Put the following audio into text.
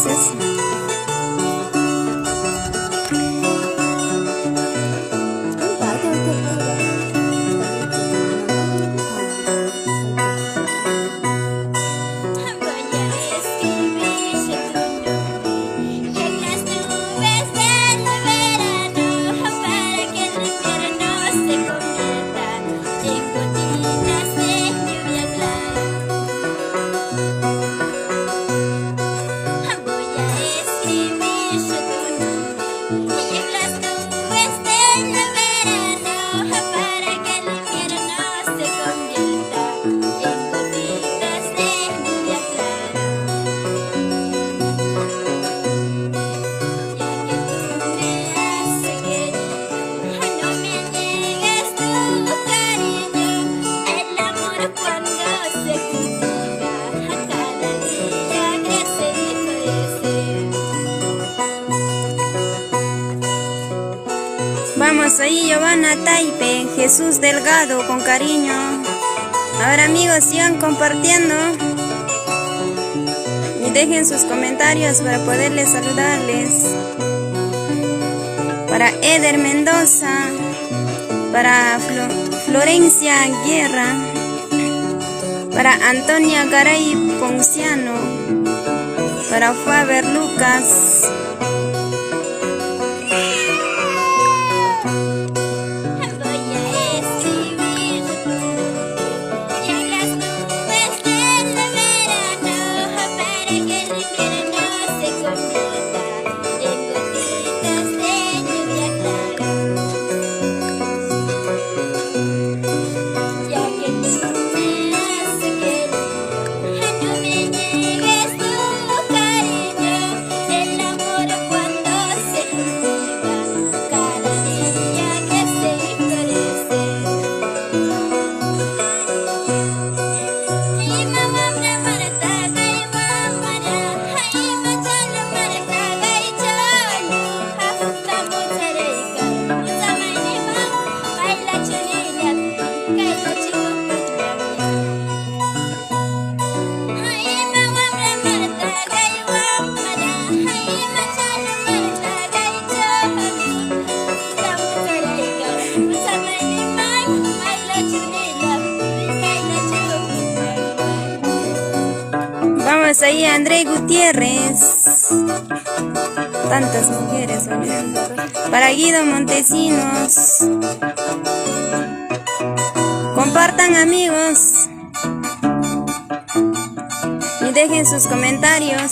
dices? Vamos ahí, Giovanna Taipe, Jesús Delgado, con cariño. Ahora amigos, sigan compartiendo y dejen sus comentarios para poderles saludarles. Para Eder Mendoza, para Florencia Guerra, para Antonia Garay Ponciano, para Faber Lucas. Vamos ahí, André Gutiérrez. Tantas mujeres, para Guido Montesinos. Compartan amigos y dejen sus comentarios.